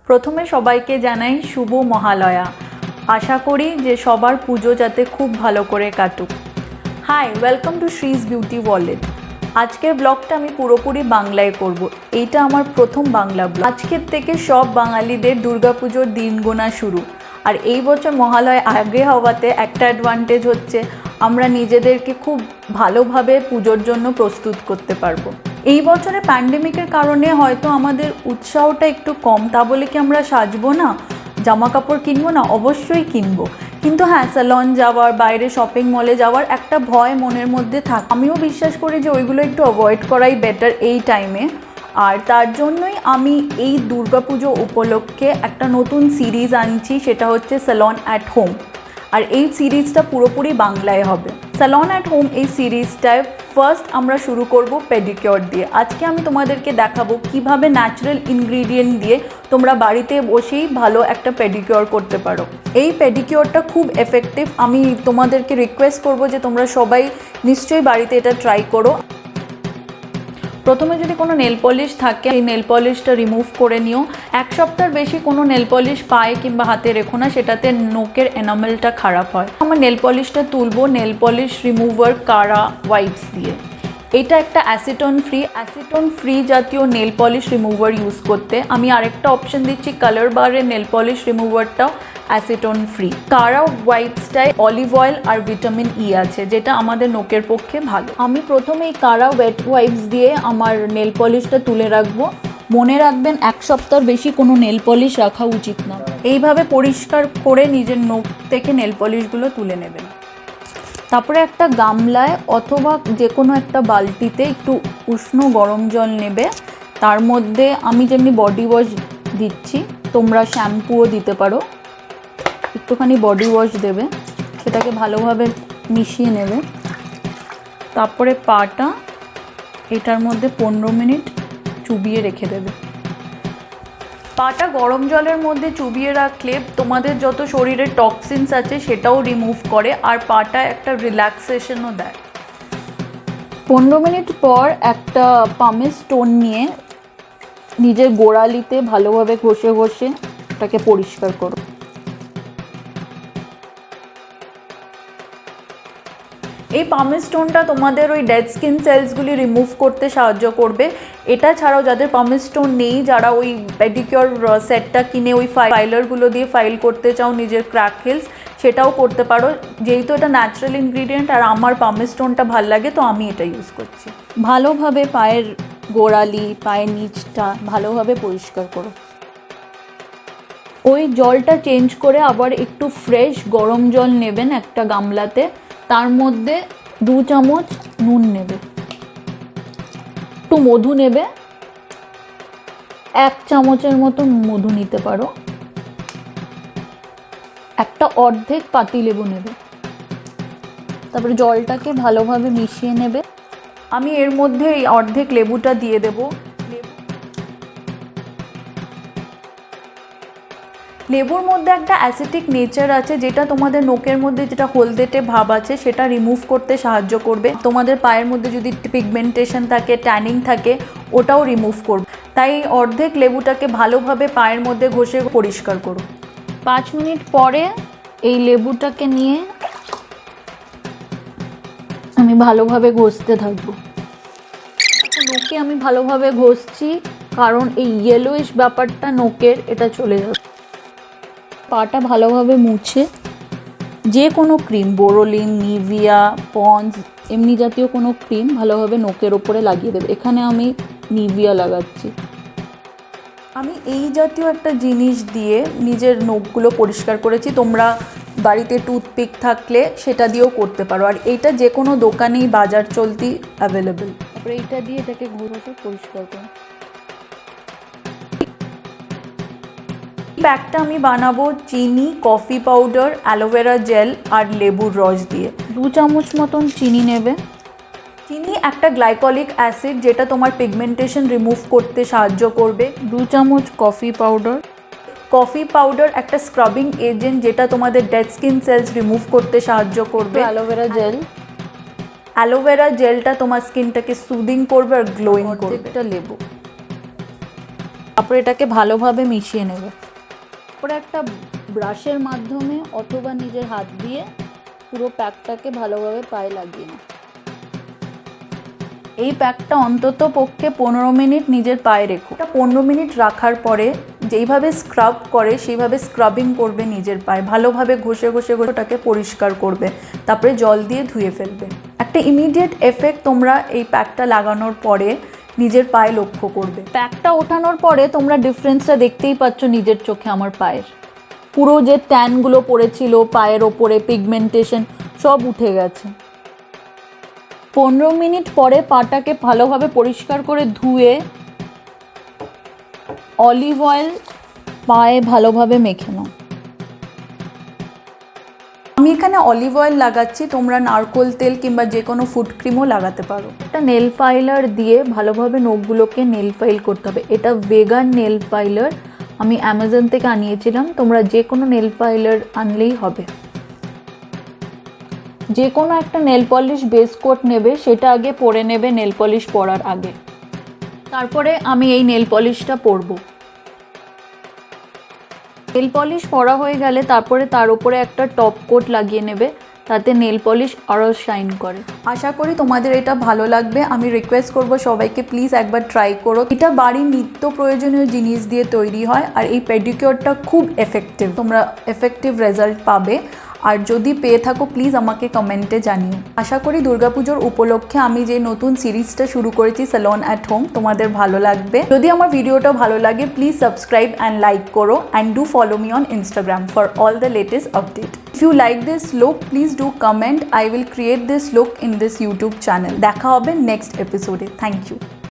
প্রথমে সবাইকে জানাই শুভ মহালয়া। আশা করি যে সবার পুজো যাতে খুব ভালো করে কাটুক। Hi, welcome to Shree's beauty world. আজকের ব্লগটা আমি পুরোপুরি বাংলায় করব। এইটা আমার প্রথম বাংলা ব্লগ। আজকের থেকে সব বাঙালিদের দুর্গাপুজোর দিন গোনা শুরু। আর এই বছর মহালয়া আগে হওয়াতে একটা অ্যাডভান্টেজ হচ্ছে আমরা নিজেদেরকে খুব ভালোভাবে পুজোর জন্য প্রস্তুত করতে পারবো। এই বছরে প্যান্ডেমিকের কারণে হয়তো আমাদের উৎসাহটা একটু কম, তা বলে কি আমরা সাজবো না, জামা কাপড় কিনবো না? অবশ্যই কিনবো, কিন্তু হ্যাঁ, স্যালন যাওয়ার, বাইরে শপিং মলে যাওয়ার একটা ভয় মনের মধ্যে থাকে। আমিও বিশ্বাস করি যে ওইগুলো একটু অ্যাভয়েড করাই বেটার এই টাইমে। আর তার জন্যই আমি এই দুর্গাপুজো উপলক্ষে একটা নতুন সিরিজ আনছি, সেটা হচ্ছে স্যালন অ্যাট হোম। আর এই সিরিজটা পুরোপুরি বাংলায় হবে। স্যালন অ্যাট হোম এই সিরিজটায় ফার্স্ট আমরা শুরু করব পেডিকিওর দিয়ে। আজকে আমি তোমাদেরকে দেখাবো কিভাবে ন্যাচারাল ইনগ্রিডিয়েন্ট দিয়ে তোমরা বাড়িতে বসেই ভালো একটা পেডিকিওর করতে পারো। এই পেডিকিওরটা খুব এফেক্টিভ। আমি তোমাদেরকে রিকোয়েস্ট করব যে তোমরা সবাই নিশ্চয়ই বাড়িতে এটা ট্রাই করো। প্রথমে যদি কোনো নেল পলিশ থাকে, এই নেল পলিশটা রিমুভ করে নিও। এক সপ্তাহের বেশি কোনো নেল পলিশ পায়ে কিংবা হাতে রেখো না, সেটাতে নোকের এনামেলটা খারাপ হয়। আমার নেল পলিশটা তুলবো নেল পলিশ রিমুভার কারা ওয়াইপস দিয়ে। এটা একটা অ্যাসিটন ফ্রি জাতীয় নেল পলিশ রিমুভার ইউজ করতে। আমি আরেকটা অপশন দিচ্ছি, কালার বারের নেল পলিশ রিমুভারটাও অ্যাসিটন ফ্রি। কারা ওয়াইপসটায় অলিভ অয়েল আর ভিটামিন ই আছে, যেটা আমাদের নোকের পক্ষে ভালো। আমি প্রথমে এই কারা ওয়েট ওয়াইপস দিয়ে আমার নেল পলিশটা তুলে রাখবো। মনে রাখবেন, এক সপ্তাহের বেশি কোনো নেল পলিশ রাখা উচিত না। এইভাবে পরিষ্কার করে নিজের নোক থেকে নেল পলিশগুলো তুলে নেবেন। তারপরে একটা গামলায় অথবা যে কোনো একটা বালতিতে একটু উষ্ণ গরম জল নেবে। তার মধ্যে আমি যেমনি বডি ওয়াশ দিচ্ছি, তোমরা শ্যাম্পুও দিতে পারো। একটুখানি বডি ওয়াশ দেবে, সেটাকে ভালোভাবে মিশিয়ে নেবে। তারপরে পাটা এটার মধ্যে 15 মিনিট চুবিয়ে রেখে দেবে। পাটা গরম জলের মধ্যে চুবিয়ে রাখলে তোমাদের যত শরীরে টক্সিনস আছে সেটাও রিমুভ করে, আর পাটা একটা রিল্যাক্সেশনও দেয়। 15 মিনিট পর একটা পামের স্টোন নিয়ে নিজের গোড়ালিতে ভালোভাবে ঘষে ঘষে এটাকে পরিষ্কার করো। এই পামের স্টোনটা তোমাদের ওই ডেড স্কিন সেলসগুলি রিমুভ করতে সাহায্য করবে। এটা ছাড়াও যাদের পামের স্টোন নেই, যারা ওই পেডিকিওর সেটটা কিনে ওই ফাইলারগুলো দিয়ে ফাইল করতে চাও নিজের ক্র্যাক হিলস, সেটাও করতে পারো। যেহেতু এটা ন্যাচারাল ইনগ্রিডিয়েন্ট আর আমার পামের স্টোনটা ভাল লাগে, তো আমি এটা ইউজ করছি। ভালোভাবে পায়ের গোড়ালি, পায়ের নিচটা ভালোভাবে পরিষ্কার করো। ওই জলটা চেঞ্জ করে আবার একটু ফ্রেশ গরম জল নেবেন একটা গামলাতে। তার মধ্যে 2 চামচ নুন নেবে, একটু মধু নেবে, 1 চামচের মতো মধু নিতে পারো। একটা অর্ধেক পাতিলেবু নেবে। তারপরে জলটাকে ভালোভাবে মিশিয়ে নেবে। আমি এর মধ্যে এই অর্ধেক লেবুটা দিয়ে দেবো। লেবুর মধ্যে একটা অ্যাসিটিক নেচার আছে, যেটা তোমাদের নোকের মধ্যে যেটা হলদেটে ভাব আছে সেটা রিমুভ করতে সাহায্য করবে। তোমাদের পায়ের মধ্যে যদি পিগমেন্টেশন থাকে, ট্যানিং থাকে, ওটাও রিমুভ করবে। তাই অর্ধেক লেবুটাকে ভালোভাবে পায়ের মধ্যে ঘষে পরিষ্কার করো। 5 মিনিট পরে এই লেবুটাকে নিয়ে আমি ভালোভাবে ঘষতে থাকবো। নোকে আমি ভালোভাবে ঘষছি, কারণ এই ইয়েলোইশ ব্যাপারটা নোকের, এটা চলে যাবে। পাটা ভালোভাবে মুছে যে কোনো ক্রিম, বোরোলিন, নিভিয়া, পন্স, এমনি জাতীয় কোনো ক্রিম ভালোভাবে নোকের ওপরে লাগিয়ে দেবে। এখানে আমি নিভিয়া লাগাচ্ছি। আমি এই জাতীয় একটা জিনিস দিয়ে নিজের নখগুলো পরিষ্কার করেছি। তোমরা বাড়িতে টুথপিক থাকলে সেটা দিয়েও করতে পারো, আর এইটা যে কোনো দোকানেই বাজার চলতি অ্যাভেলেবেল। তারপরে এইটা দিয়ে এটাকে ঘুরে পরিষ্কার করো। প্যাকটা আমি বানাবো চিনি, কফি পাউডার, অ্যালোভেরা জেল আর লেবুর রস দিয়ে। 2 চামচ মতন চিনি নেবে। চিনি একটা গ্লাইকলিক অ্যাসিড, যেটা তোমার পিগমেন্টেশন রিমুভ করতে সাহায্য করবে। 2 চামচ কফি পাউডার একটা স্ক্রাবিং এজেন্ট, যেটা তোমাদের ডেড স্কিন সেলস রিমুভ করতে সাহায্য করবে। অ্যালোভেরা জেলটা তোমার স্কিনটাকে সুদিং করবে আর গ্লোয়িং করবে। একটা লেবু। তারপরে এটাকে ভালোভাবে মিশিয়ে নেবে। তারপরে একটা ব্রাশের মাধ্যমে অথবা নিজের হাত দিয়ে পুরো প্যাকটাকে ভালোভাবে পায়ে লাগিয়ে নাও। এই প্যাকটা অন্তত পক্ষে 15 মিনিট নিজের পায়ে রেখো। এটা 15 মিনিট রাখার পরে যেইভাবে স্ক্রাব করে সেইভাবে স্ক্রাবিং করবে নিজের পায়ে, ভালোভাবে ঘষে ঘষে ঘষে ওটাকে পরিষ্কার করবে, তারপরে জল দিয়ে ধুয়ে ফেলবে। একটা ইমিডিয়েট এফেক্ট তোমরা এই প্যাকটা লাগানোর পরে নিজের পায়ে লক্ষ্য করবে। প্যাকটা ওঠানোর পরে তোমরা ডিফারেন্সটা দেখতেই পাচ্ছ নিজের চোখে। আমার পায়ের পুরো যে ট্যানগুলো পড়েছিল পায়ের ওপরে, পিগমেন্টেশন সব উঠে গেছে। 15 মিনিট পরে পাটাকে ভালোভাবে পরিষ্কার করে ধুয়ে অলিভ অয়েল পায়ে ভালোভাবে মেখে নাও। আমি এখানে অলিভ অয়েল লাগাচ্ছি, তোমরা নারকোল তেল কিংবা যে কোনো ফুড ক্রিমও লাগাতে পারো। একটা নেল ফাইলার দিয়ে ভালোভাবে নখগুলোকে নেল ফাইল করতে হবে। এটা ভেগান নেল ফাইলার, আমি অ্যামাজন থেকে আনিয়েছিলাম। তোমরা যে কোনো নেল ফাইলার আনলেই হবে। যে কোনো একটা নেল পলিশ বেস কোট নেবে, সেটা আগে পরে নেবে নেল পলিশ পরার আগে। তারপরে আমি এই নেল পলিশটা পরবো। নেল পলিশ পরা হয়ে গেলে তারপরে তার উপরে একটা টপ কোট লাগিয়ে নেবে, তাতে নেল পলিশ আরও শাইন করে। আশা করি তোমাদের এটা ভালো লাগবে। আমি রিকোয়েস্ট করব সবাইকে প্লিজ একবার ট্রাই করো। এটা বাড়ির নিত্য প্রয়োজনীয় জিনিস দিয়ে তৈরি হয়, আর এই পেডিকিওরটা খুব এফেক্টিভ। তোমরা এফেক্টিভ রেজাল্ট পাবে। আর যদি পেয়ে থাকো প্লিজ আমাকে কমেন্টে জানিও। আশা করি দুর্গাপুজোর উপলক্ষে আমি যে নতুন সিরিজটা শুরু করেছি স্যালন অ্যাট হোম তোমাদের ভালো লাগবে। যদি আমার ভিডিওটা ভালো লাগে প্লিজ সাবস্ক্রাইব অ্যান্ড লাইক করো, and do follow me on Instagram for all the latest update. If you like this look, please do comment. I will create this look in this YouTube channel. দেখা হবে next এপিসোডে। Thank you.